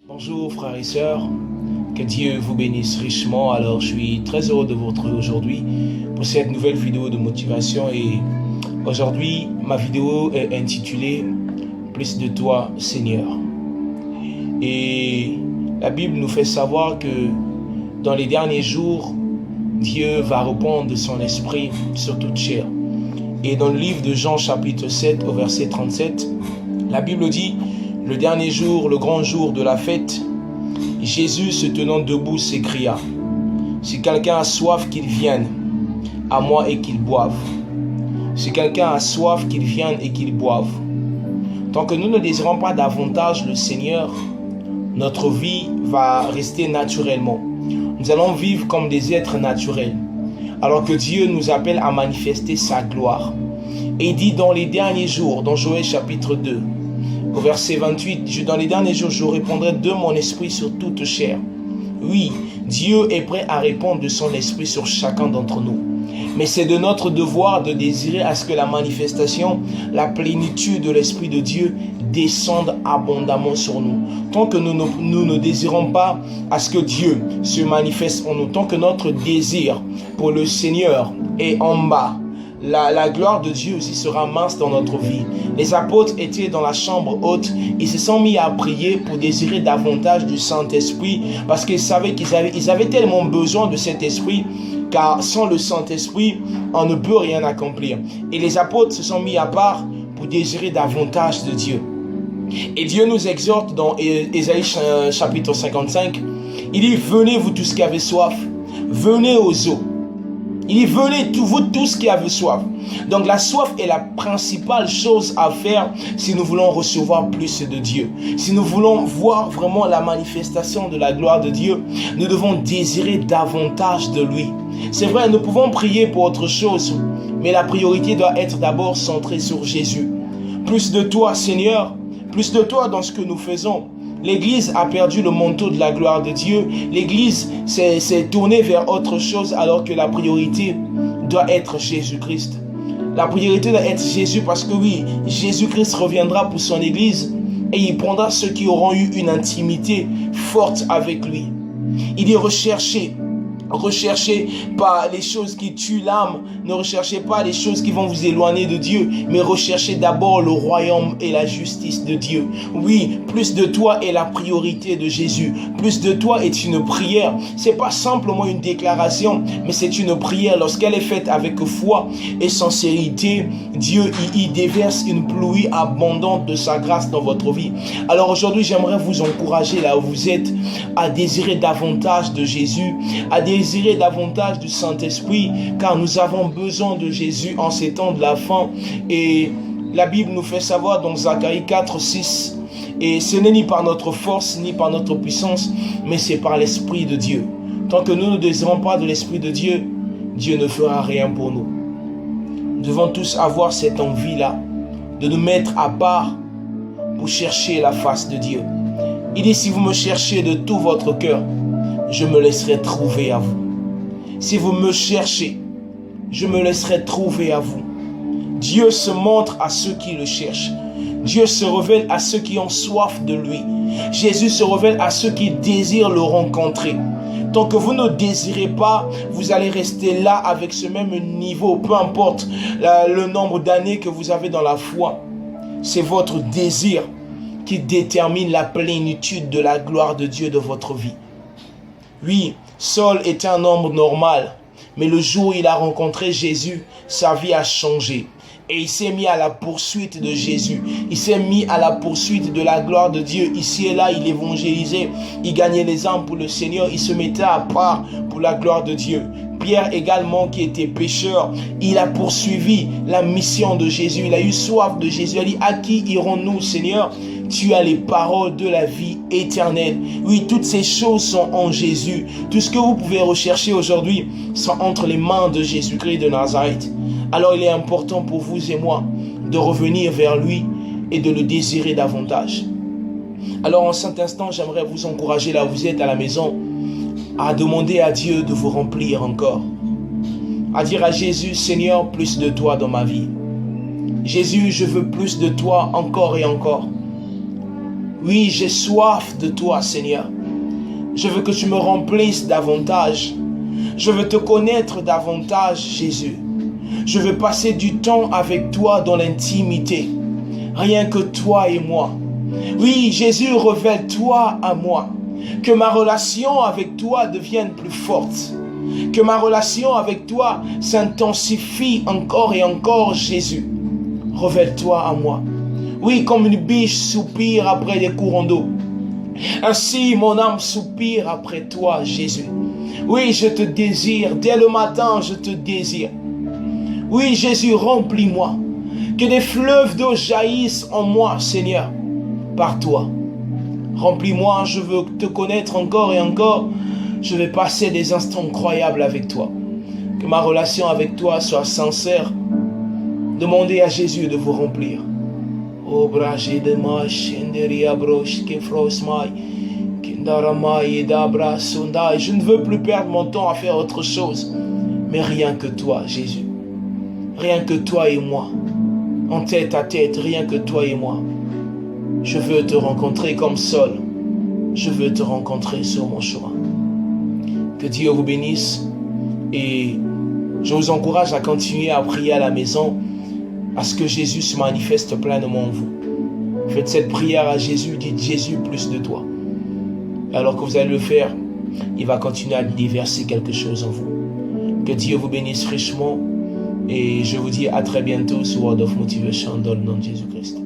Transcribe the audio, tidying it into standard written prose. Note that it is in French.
Bonjour frères et sœurs, que Dieu vous bénisse richement. Alors je suis très heureux de vous retrouver aujourd'hui pour cette nouvelle vidéo de motivation et aujourd'hui ma vidéo est intitulée Plus de toi Seigneur. Et la Bible nous fait savoir que dans les derniers jours, Dieu va répandre de son esprit sur toute chair. Et dans le livre de Jean chapitre 7 au verset 37, la Bible dit: le dernier jour, le grand jour de la fête, Jésus se tenant debout s'écria: si quelqu'un a soif, qu'il vienne à moi et qu'il boive. Si quelqu'un a soif, qu'il vienne et qu'il boive. Tant que nous ne désirons pas davantage le Seigneur, notre vie va rester naturellement. Nous allons vivre comme des êtres naturels, alors que Dieu nous appelle à manifester sa gloire. Et il dit dans les derniers jours, dans Joël chapitre 2, au verset 28, dans les derniers jours, je répandrai de mon esprit sur toute chair. Oui, Dieu est prêt à répandre de son esprit sur chacun d'entre nous. Mais c'est de notre devoir de désirer à ce que la manifestation, la plénitude de l'Esprit de Dieu descende abondamment sur nous. Tant que nous ne désirons pas à ce que Dieu se manifeste en nous, tant que notre désir pour le Seigneur est en bas, la gloire de Dieu aussi sera mince dans notre vie. Les apôtres étaient dans la chambre haute. Ils se sont mis à prier pour désirer davantage du Saint-Esprit parce qu'ils savaient qu'ils avaient tellement besoin de cet esprit, car sans le Saint-Esprit, on ne peut rien accomplir. Et les apôtres se sont mis à part pour désirer davantage de Dieu. Et Dieu nous exhorte dans Ésaïe chapitre 55. Il dit: venez vous tous qui avez soif, venez aux eaux. Il dit: venez vous tous qui avez soif. Donc la soif est la principale chose à faire si nous voulons recevoir plus de Dieu. Si nous voulons voir vraiment la manifestation de la gloire de Dieu, nous devons désirer davantage de lui. C'est vrai, nous pouvons prier pour autre chose, mais la priorité doit être d'abord centrée sur Jésus. Plus de toi, Seigneur, plus de toi dans ce que nous faisons. L'Église a perdu le manteau de la gloire de Dieu. L'Église s'est tournée vers autre chose alors que la priorité doit être Jésus-Christ. La priorité doit être Jésus parce que oui, Jésus-Christ reviendra pour son Église et il prendra ceux qui auront eu une intimité forte avec lui. Il dit: recherchez pas les choses qui tuent l'âme, ne recherchez pas les choses qui vont vous éloigner de Dieu, mais recherchez d'abord le royaume et la justice de Dieu. Oui, plus de toi est la priorité de Jésus. Plus de toi est une prière. C'est pas simplement une déclaration, mais c'est une prière. Lorsqu'elle est faite avec foi et sincérité, Dieu y déverse une pluie abondante de sa grâce dans votre vie. Alors aujourd'hui, j'aimerais vous encourager là où vous êtes à désirer davantage de Jésus, à désirer davantage du Saint-Esprit, car nous avons besoin de Jésus en ces temps de la fin. Et la Bible nous fait savoir dans Zacharie 4, 6, et ce n'est ni par notre force, ni par notre puissance, mais c'est par l'Esprit de Dieu. Tant que nous ne désirons pas de l'Esprit de Dieu, Dieu ne fera rien pour nous. Nous devons tous avoir cette envie-là, de nous mettre à part pour chercher la face de Dieu. Il dit: si vous me cherchez de tout votre cœur, je me laisserai trouver à vous. Si vous me cherchez, je me laisserai trouver à vous. Dieu se montre à ceux qui le cherchent. Dieu se révèle à ceux qui ont soif de lui. Jésus se révèle à ceux qui désirent le rencontrer. Tant que vous ne désirez pas, vous allez rester là avec ce même niveau, peu importe le nombre d'années que vous avez dans la foi. C'est votre désir qui détermine la plénitude de la gloire de Dieu dans votre vie. Oui, Saul était un homme normal, mais le jour où il a rencontré Jésus, sa vie a changé. Et il s'est mis à la poursuite de Jésus. Il s'est mis à la poursuite de la gloire de Dieu. Ici et là, il évangélisait. Il gagnait les âmes pour le Seigneur. Il se mettait à part pour la gloire de Dieu. Pierre également, qui était pécheur, il a poursuivi la mission de Jésus. Il a eu soif de Jésus. Il a dit: à qui irons-nous, Seigneur? Tu as les paroles de la vie éternelle. Oui, toutes ces choses sont en Jésus. Tout ce que vous pouvez rechercher aujourd'hui sont entre les mains de Jésus-Christ de Nazareth. Alors il est important pour vous et moi de revenir vers lui et de le désirer davantage. Alors en cet instant, j'aimerais vous encourager là où vous êtes à la maison à demander à Dieu de vous remplir encore. À dire à Jésus: Seigneur, plus de toi dans ma vie. Jésus, je veux plus de toi encore et encore. Oui, j'ai soif de toi, Seigneur. Je veux que tu me remplisses davantage. Je veux te connaître davantage, Jésus. Je veux passer du temps avec toi dans l'intimité. Rien que toi et moi. Oui, Jésus, révèle-toi à moi. Que ma relation avec toi devienne plus forte. Que ma relation avec toi s'intensifie encore et encore, Jésus. Révèle-toi à moi. Oui, comme une biche soupire après des courants d'eau. Ainsi, mon âme soupire après toi, Jésus. Oui, je te désire. Dès le matin, je te désire. Oui, Jésus, remplis-moi. Que des fleuves d'eau jaillissent en moi, Seigneur, par toi. Remplis-moi, je veux te connaître encore et encore. Je vais passer des instants incroyables avec toi. Que ma relation avec toi soit sincère. Demandez à Jésus de vous remplir. Je ne veux plus perdre mon temps à faire autre chose. Mais rien que toi, Jésus. Rien que toi et moi. En tête à tête, rien que toi et moi. Je veux te rencontrer comme Saul. Je veux te rencontrer sur mon chemin. Que Dieu vous bénisse. Et je vous encourage à continuer à prier à la maison, à ce que Jésus se manifeste pleinement en vous. Faites cette prière à Jésus, dites Jésus plus de toi. Alors que vous allez le faire, il va continuer à déverser quelque chose en vous. Que Dieu vous bénisse richement et je vous dis à très bientôt sur Word of Motivation dans le nom de Jésus-Christ.